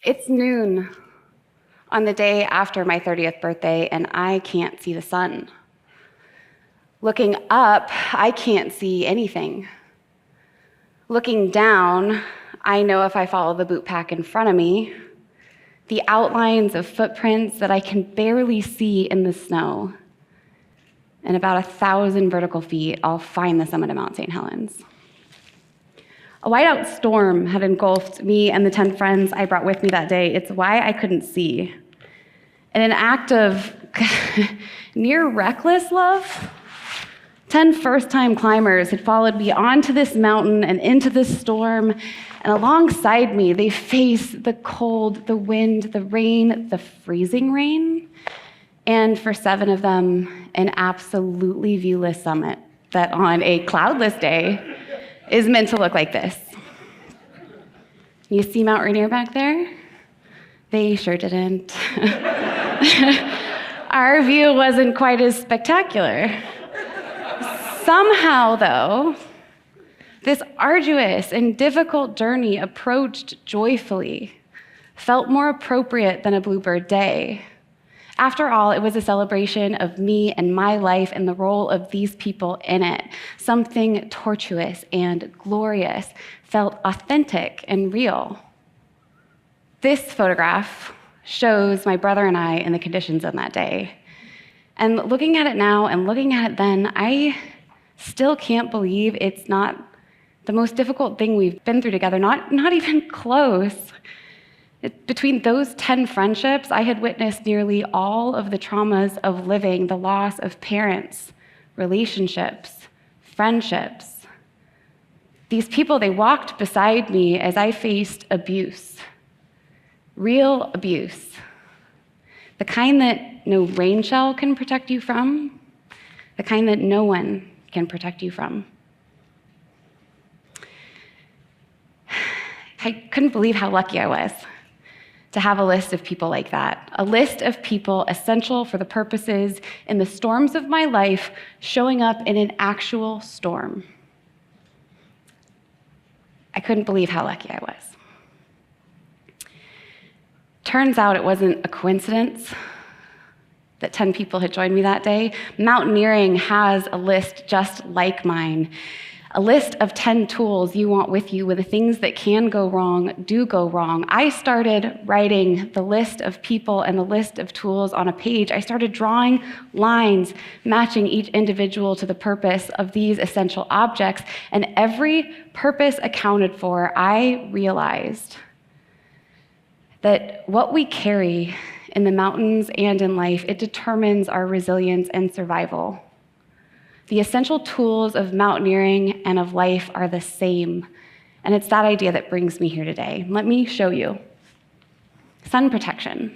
It's noon on the day after my 30th birthday, and I can't see the sun. Looking up, I can't see anything. Looking down, I know if I follow the boot pack in front of me, the outlines of footprints that I can barely see in the snow. In about 1,000 vertical feet, I'll find the summit of Mount St. Helens. A whiteout storm had engulfed me and the 10 friends I brought with me that day. It's why I couldn't see. In an act of near reckless love, 10 first-time climbers had followed me onto this mountain and into this storm, and alongside me, they faced the cold, the wind, the rain, the freezing rain, and for 7 of them, an absolutely viewless summit that on a cloudless day is meant to look like this. You see Mount Rainier back there? They sure didn't. Our view wasn't quite as spectacular. Somehow, though, this arduous and difficult journey approached joyfully, felt more appropriate than a Bluebird day. After all, it was a celebration of me and my life and the role of these people in it. Something tortuous and glorious felt authentic and real. This photograph shows my brother and I in the conditions on that day. And looking at it now and looking at it then, I still can't believe it's not the most difficult thing we've been through together, not even close. Between those 10 friendships, I had witnessed nearly all of the traumas of living, the loss of parents, relationships, friendships. These people, they walked beside me as I faced abuse, real abuse, the kind that no rain shell can protect you from, the kind that no one can protect you from. I couldn't believe how lucky I was to have a list of people like that, a list of people essential for the purposes in the storms of my life showing up in an actual storm. I couldn't believe how lucky I was. Turns out it wasn't a coincidence that 10 people had joined me that day. Mountaineering has a list just like mine. A list of 10 tools you want with you when the things that can go wrong do go wrong. I started writing the list of people and the list of tools on a page. I started drawing lines matching each individual to the purpose of these essential objects. And every purpose accounted for, I realized that what we carry in the mountains and in life, it determines our resilience and survival. The essential tools of mountaineering and of life are the same, and it's that idea that brings me here today. Let me show you. Sun protection.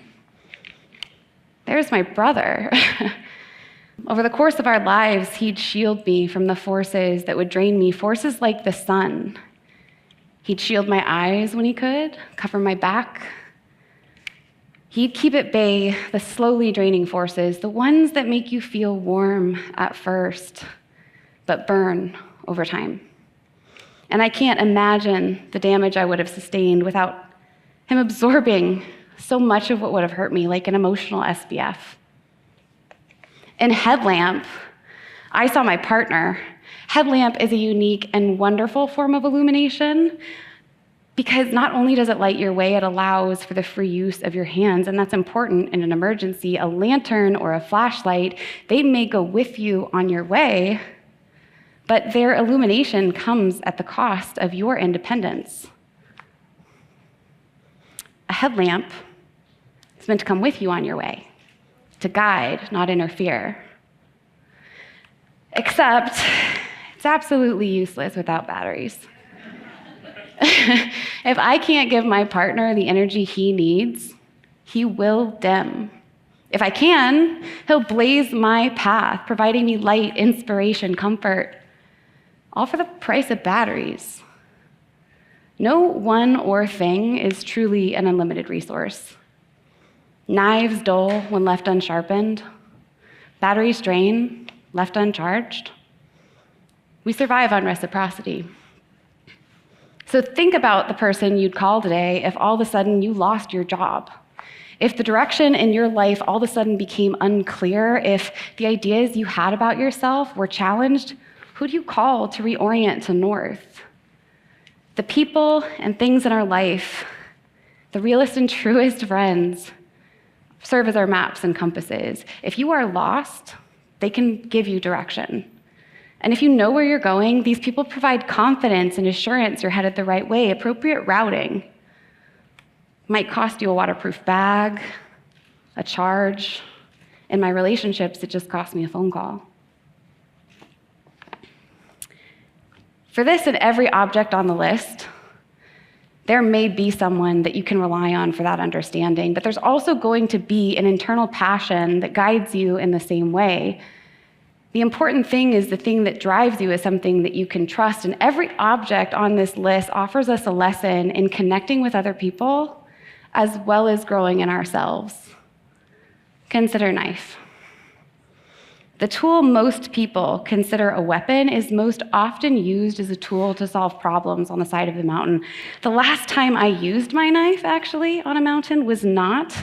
There's my brother. Over the course of our lives, he'd shield me from the forces that would drain me, forces like the sun. He'd shield my eyes when he could, cover my back. He'd keep at bay the slowly draining forces, the ones that make you feel warm at first, but burn over time. And I can't imagine the damage I would have sustained without him absorbing so much of what would have hurt me, like an emotional SPF. In Headlamp, I saw my partner. Headlamp is a unique and wonderful form of illumination, because not only does it light your way, it allows for the free use of your hands, and that's important in an emergency. A lantern or a flashlight, they may go with you on your way, but their illumination comes at the cost of your independence. A headlamp is meant to come with you on your way, to guide, not interfere. Except it's absolutely useless without batteries. If I can't give my partner the energy he needs, he will dim. If I can, he'll blaze my path, providing me light, inspiration, comfort, all for the price of batteries. No one or thing is truly an unlimited resource. Knives dull when left unsharpened. Batteries drain, left uncharged. We survive on reciprocity. So think about the person you'd call today if all of a sudden you lost your job. If the direction in your life all of a sudden became unclear, if the ideas you had about yourself were challenged, who do you call to reorient to north? The people and things in our life, the realest and truest friends, serve as our maps and compasses. If you are lost, they can give you direction. And if you know where you're going, these people provide confidence and assurance you're headed the right way. Appropriate routing might cost you a waterproof bag, a charge. In my relationships, it just cost me a phone call. For this and every object on the list, there may be someone that you can rely on for that understanding, but there's also going to be an internal passion that guides you in the same way. The important thing is the thing that drives you is something that you can trust, and every object on this list offers us a lesson in connecting with other people as well as growing in ourselves. Consider knife. The tool most people consider a weapon is most often used as a tool to solve problems on the side of the mountain. The last time I used my knife, actually, on a mountain was not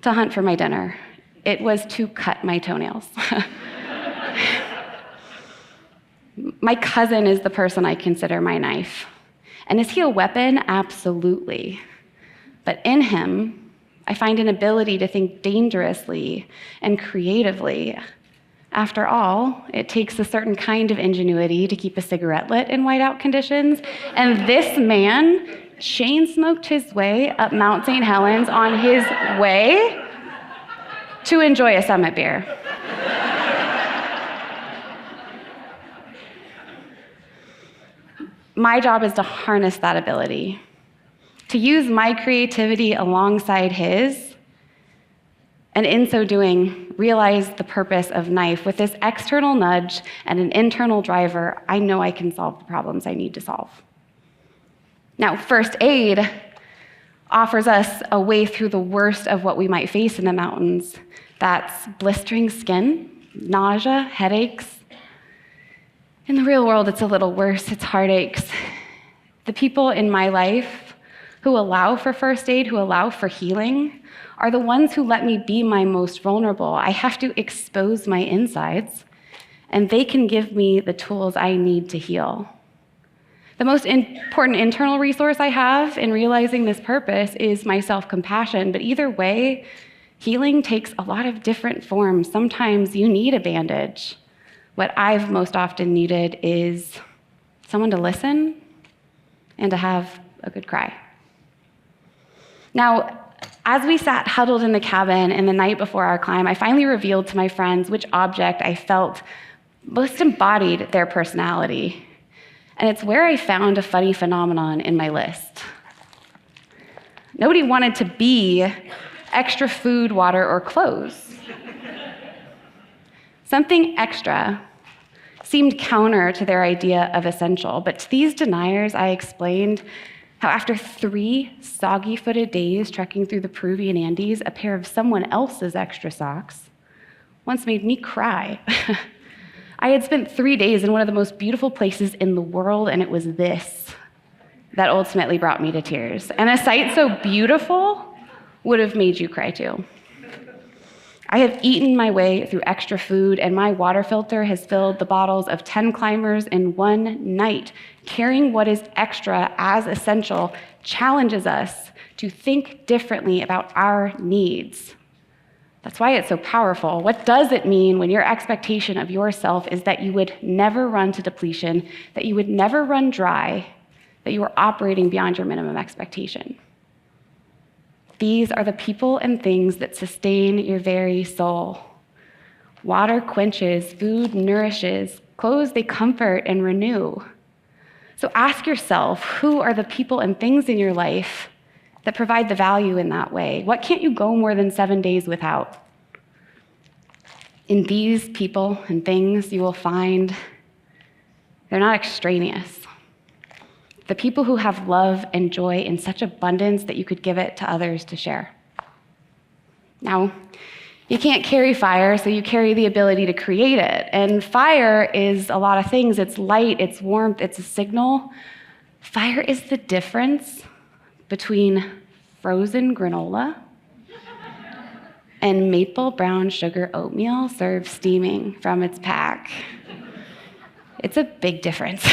to hunt for my dinner. It was to cut my toenails. My cousin is the person I consider my knife. And is he a weapon? Absolutely. But in him, I find an ability to think dangerously and creatively. After all, it takes a certain kind of ingenuity to keep a cigarette lit in whiteout conditions. And this man chain smoked his way up Mount St. Helens on his way to enjoy a Summit beer. My job is to harness that ability, to use my creativity alongside his, and in so doing, realize the purpose of knife. With this external nudge and an internal driver, I know I can solve the problems I need to solve. Now, first aid offers us a way through the worst of what we might face in the mountains. That's blistering skin, nausea, headaches. In the real world, it's a little worse. It's heartaches. The people in my life who allow for first aid, who allow for healing, are the ones who let me be my most vulnerable. I have to expose my insides, and they can give me the tools I need to heal. The most important internal resource I have in realizing this purpose is my self-compassion, but either way, healing takes a lot of different forms. Sometimes you need a bandage. What I've most often needed is someone to listen and to have a good cry. Now, as we sat huddled in the cabin in the night before our climb, I finally revealed to my friends which object I felt most embodied their personality. And it's where I found a funny phenomenon in my list. Nobody wanted to be extra food, water, or clothes. Something extra seemed counter to their idea of essential, but to these deniers, I explained how after 3 soggy-footed days trekking through the Peruvian Andes, a pair of someone else's extra socks once made me cry. I had spent 3 days in one of the most beautiful places in the world, and it was this that ultimately brought me to tears. And a sight so beautiful would have made you cry too. I have eaten my way through extra food, and my water filter has filled the bottles of 10 climbers in one night. Carrying what is extra as essential challenges us to think differently about our needs. That's why it's so powerful. What does it mean when your expectation of yourself is that you would never run to depletion, that you would never run dry, that you are operating beyond your minimum expectation? These are the people and things that sustain your very soul. Water quenches, food nourishes, clothes they comfort and renew. So ask yourself, who are the people and things in your life that provide the value in that way? What can't you go more than 7 days without? In these people and things, you will find they're not extraneous. The people who have love and joy in such abundance that you could give it to others to share. Now, you can't carry fire, so you carry the ability to create it. And fire is a lot of things. It's light, it's warmth, it's a signal. Fire is the difference between frozen granola and maple brown sugar oatmeal served steaming from its pack. It's a big difference.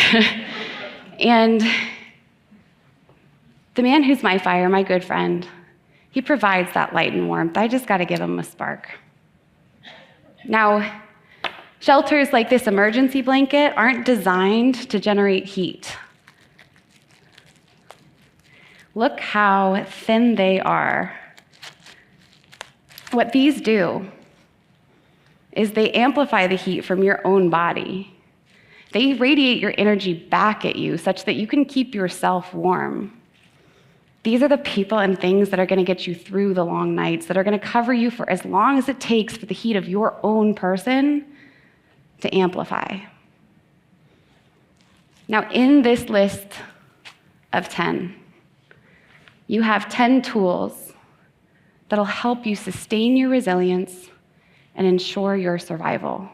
And the man who's my fire, my good friend, he provides that light and warmth. I just got to give him a spark. Now, shelters like this emergency blanket aren't designed to generate heat. Look how thin they are. What these do is they amplify the heat from your own body. They radiate your energy back at you such that you can keep yourself warm. These are the people and things that are going to get you through the long nights, that are going to cover you for as long as it takes for the heat of your own person to amplify. Now, in this list of 10, you have 10 tools that'll help you sustain your resilience and ensure your survival.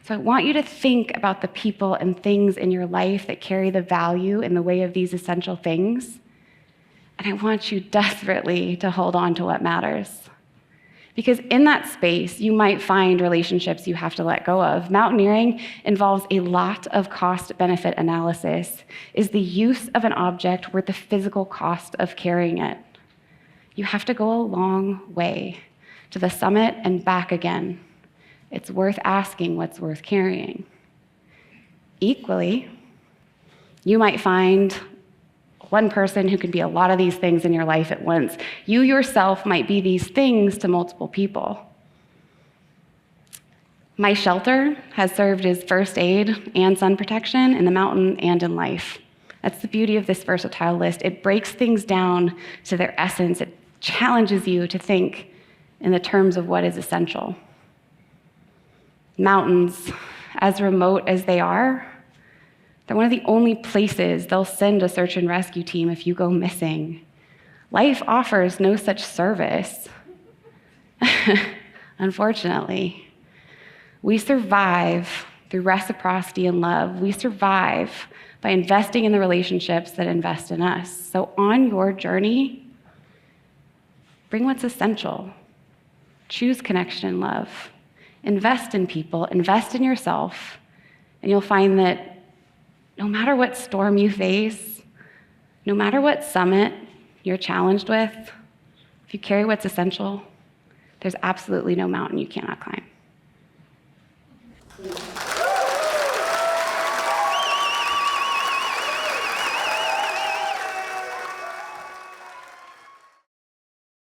So I want you to think about the people and things in your life that carry the value in the way of these essential things. And I want you desperately to hold on to what matters. Because in that space, you might find relationships you have to let go of. Mountaineering involves a lot of cost-benefit analysis. Is the use of an object worth the physical cost of carrying it? You have to go a long way to the summit and back again. It's worth asking what's worth carrying. Equally, you might find one person who can be a lot of these things in your life at once. You yourself might be these things to multiple people. My shelter has served as first aid and sun protection in the mountain and in life. That's the beauty of this versatile list. It breaks things down to their essence. It challenges you to think in the terms of what is essential. Mountains, as remote as they are, they're one of the only places they'll send a search and rescue team if you go missing. Life offers no such service. Unfortunately, we survive through reciprocity and love. We survive by investing in the relationships that invest in us. So on your journey, bring what's essential. Choose connection and love. Invest in people, invest in yourself, and you'll find that no matter what storm you face, no matter what summit you're challenged with, if you carry what's essential, there's absolutely no mountain you cannot climb.